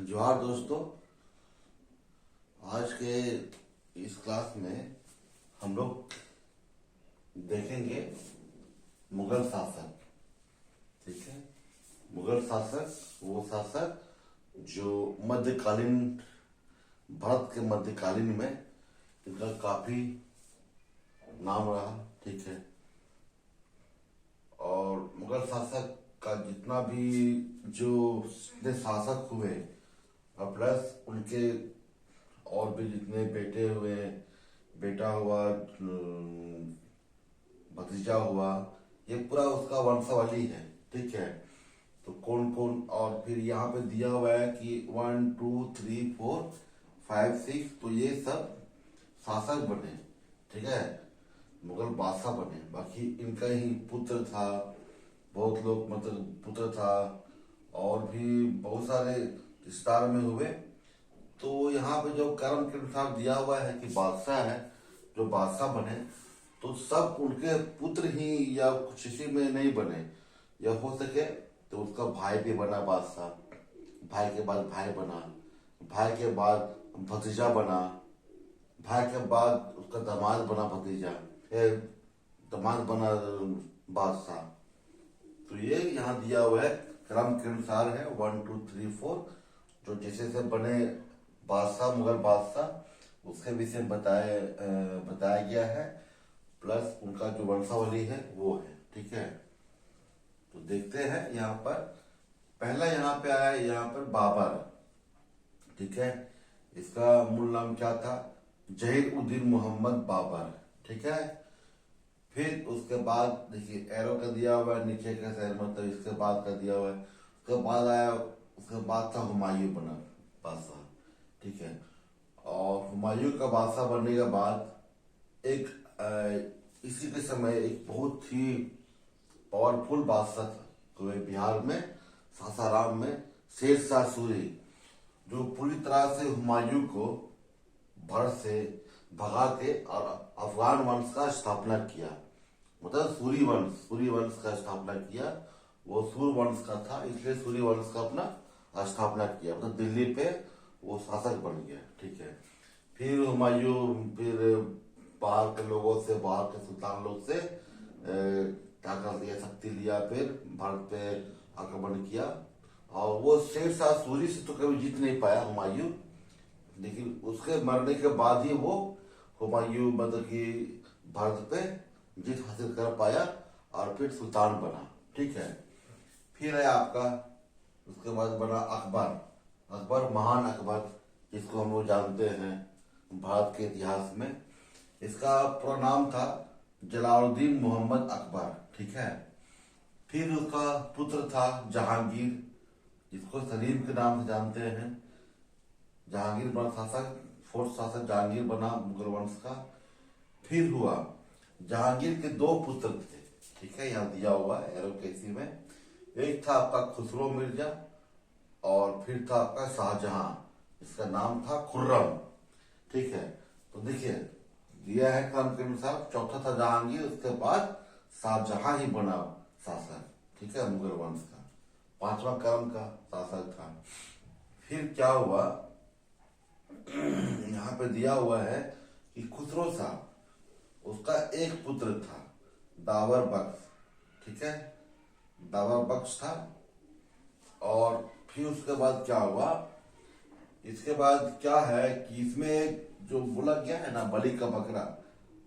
जोहार दोस्तों। आज के इस क्लास में हम लोग देखेंगे मुगल शासक। ठीक है, मुगल शासक वो शासक जो मध्यकालीन भारत के मध्यकालीन में इनका काफी नाम रहा। ठीक है, और मुगल शासक का जितना भी जो जितने शासक हुए और प्लस उनके और भी जितने बेटे हुए, बेटा हुआ, भतीजा हुआ, ये पूरा उसका वंशावली है। ठीक है, तो कौन कौन, और फिर यहाँ पे दिया हुआ है कि 1 2 3 4 5 6, तो ये सब शासक बने। ठीक है, मुगल बादशाह बने। बाकी इनका ही पुत्र था, बहुत लोग मतलब पुत्र था, और भी बहुत सारे विस्तार में हुए। तो यहाँ पे जो कर्म के अनुसार दिया हुआ है कि बादशाह है, जो बादशाह बने तो सब उनके पुत्र ही या कुछ इसी में नहीं बने, या हो सके तो उसका भाई भी बना बादशाह, भाई के बाद भाई बना, भाई के बाद भतीजा बना, भाई के बाद उसका दामाद बना भतीजा, फिर दामाद बना बादशाह। तो ये यहाँ दिया हुआ है, क्रम के अनुसार है 1 2 3 4, जो जैसे से बने बादशाह, मुगल बादशाह, उसके विषय में बताया गया है, प्लस उनका जो वंशावली है वो है। ठीक है, तो देखते हैं यहाँ पर। पहला यहाँ पे आया, यहाँ पर बाबर। ठीक है, इसका मूल नाम क्या था? जहीर-उद-दीन मोहम्मद बाबर। ठीक है, फिर उसके बाद देखिए एरो का दिया हुआ है नीचे का शहर, मतलब इसके बाद का दिया हुआ है। उसके बाद आया, उसके बाद था हुमायूं बना बादशाह। ठीक है, और हुमायूं का बादशाह बनने के बाद एक इसी के समय एक बहुत ही पावरफुल बादशाह हुए बिहार में, सासाराम में, शेर शाह सूरी, जो पूरी तरह से हुमायूं को भारत से भगा के और अफगान वंश का स्थापना किया। मतलब सूरी वंश का स्थापना किया। वो सूर वंश का था, इसलिए सूरी वंश का अपना स्थापना किया, मतलब दिल्ली पे वो शासक बन गया। ठीक है, फिर हुमायूं फिर बाहर के लोगों से, बाहर के सुल्तान लोग से क्या कर दिया, शक्ति लिया, फिर भारत पे आक्रमण किया। और वो शेर शाह सूरी से तो कभी जीत नहीं पाया हुमायूं, लेकिन उसके मरने के बाद ही वो हुमायूं मतलब कि भारत पे जीत हासिल कर पाया और फिर सुल्तान बना। ठीक है, फिर है आपका, उसके बाद बना अकबर। अकबर, महान अकबर, जिसको हम लोग जानते हैं भारत के इतिहास में। इसका पूरा नाम था जलालुद्दीन मोहम्मद अकबर। ठीक है, फिर उसका पुत्र था जहांगीर, जिसको सलीम के नाम से जानते हैं। जहांगीर बना शासक, फोर्थ शासक जहांगीर बना मुगल वंश का। फिर हुआ, जहांगीर के दो पुत्र थे। ठीक है, यहाँ दिया हुआ है एरो के इसी में। एक था आपका खुसरो मिर्जा, और फिर था आपका शाहजहां, इसका नाम था खुर्रम। ठीक है, तो देखिए दिया है क्रम के अनुसार, चौथा था जहांगीर, उसके बाद शाहजहां ही बना शासक। ठीक है, मुगल वंश का पांचवा क्रम का शासक था। फिर क्या हुआ, यहाँ पे दिया हुआ है कि खुसरो शाह, उसका एक पुत्र था दावर बख्श। ठीक है, दावर बख्श था। और फिर उसके बाद क्या हुआ, इसके बाद क्या है कि इसमें जो बोला गया है ना बलि का बकरा,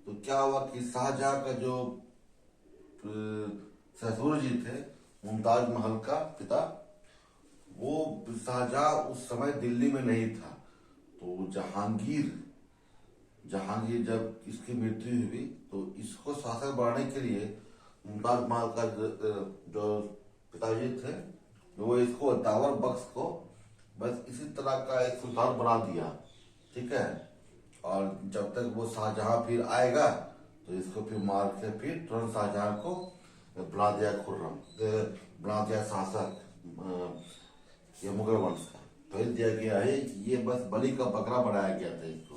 तो क्या हुआ कि शाहजहां का जो ससुर जी थे, मुमताज महल का पिता, वो शाहजहां उस समय दिल्ली में नहीं था। तो जहांगीर जब इसकी मृत्यु हुई तो इसको शासक बनाने के लिए मुमताज महल का जो पिताजी थे, वो इसको दावर बख्श को बस इसी तरह का एक सुल्तान बना दिया। ठीक है, और जब तक वो शाहजहां फिर आएगा तो इसको फिर मार के फिर तुरंत शाहजहां को बना दिया खुर्रम, बना दिया शासक ये मुगल वंश का। तो दिया गया है कि ये बस बलि का बकरा बनाया गया था इसको,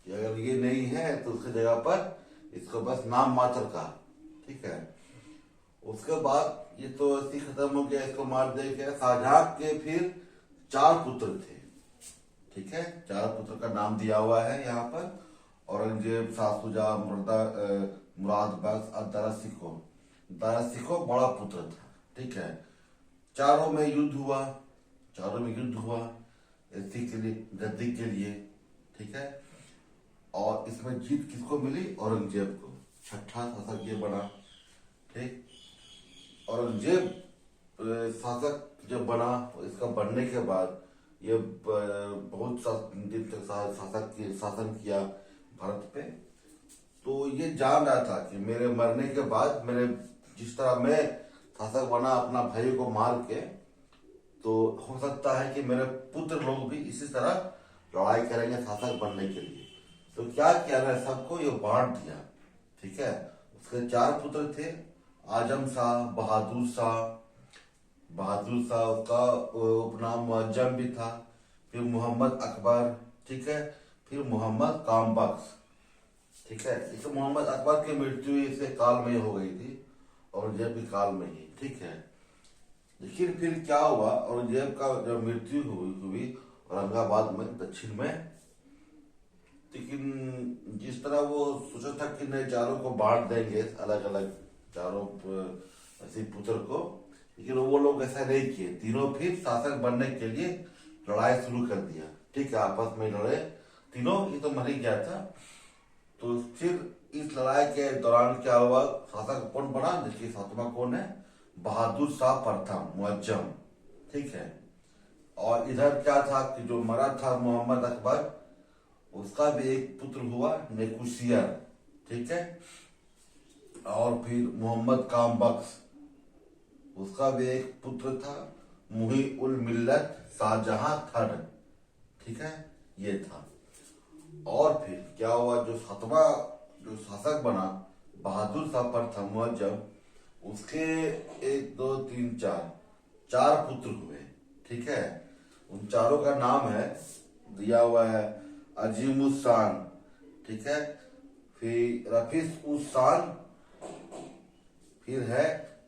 कि अगर ये नहीं है तो उसकी जगह पर इसको बस नाम मात्र का। ठीक है, उसके बाद ये तो ऐसे खत्म हो गया, इसको मार दिया गया। शाहजहां के फिर 4 पुत्र थे, ठीक है। 4 पुत्र का नाम दिया हुआ है यहाँ पर, औरंगजेब, शाह शुजा, मुराद बख्श और दारा शिकोह। दारा शिकोह बड़ा पुत्र था, ठीक है। चारों में युद्ध हुआ, इसी के लिए, गद्दी के लिए, ठीक है। और इसमें जीत किसको मिली? औरंगजेब को। छठा शासक ये बना, ठीक। औरंगजेब शासक जब बना, इसका बनने के बाद ये बहुत दिन तक शासन किया भारत पे। तो ये जान रहा था कि मेरे मरने के बाद, मेरे जिस तरह मैं शासक बना अपना भाई को मार के, तो हो सकता है कि मेरे पुत्र लोग भी इसी तरह लड़ाई करेंगे शासक बनने के लिए। तो क्या किया ना, सबको ये बांट दिया, ठीक है। उसके 4 पुत्र थे, आजम शाह, बहादुर शाह उसका उपनाम मुअज्जम भी था, फिर मोहम्मद अकबर, ठीक है, फिर मोहम्मद कामबख्श, ठीक है। इस मोहम्मद अकबर की मृत्यु इसके काल में हो गई थी, औरंगजेब के काल में ही, ठीक है। लेकिन फिर क्या हुआ, औरंगजेब का जब मृत्यु हुई औरंगाबाद में, दक्षिण में, लेकिन जिस तरह वो सोचा था कि नए चारों को बांट देंगे अलग अलग, चारों ऐसे पुत्र को, लेकिन वो लोग ऐसा नहीं किए। तीनों फिर शासक बनने के लिए लड़ाई शुरू कर दिया, ठीक है। आपस में लड़े तीनों, ये तो मर ही गया था। तो फिर इस लड़ाई के दौरान क्या हुआ, शासक कौन बना? देखिए 7वां कौन है? बहादुर शाह प्रथम मुअज्जम, ठीक है। और इधर क्या था कि जो मरा था मोहम्मद अकबर, उसका भी एक पुत्र हुआ नेकुशियर, ठीक है। और फिर मोहम्मद कामबख्श, उसका भी एक पुत्र था मुही उल मिल्लत शाहजहां थर्ड, ठीक है, ये था। और फिर क्या हुआ, जो 7वां जो शासक बना बहादुर शाह प्रथम मुअज्जम, उसके 1 2 3 4 पुत्र हुए, ठीक है। उन चारों का नाम है, दिया हुआ है, अजीमुस्सान, ठीक है, फिर रफीस उस शान, फिर है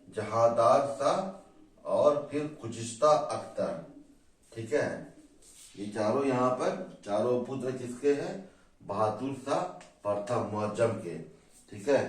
जहादार शाह, और फिर खुजिस्ता अख्तर, ठीक है। ये चारों यहाँ पर चारों पुत्र किसके हैं? बहादुर शाह प्रथम मुअज्जम के, ठीक है।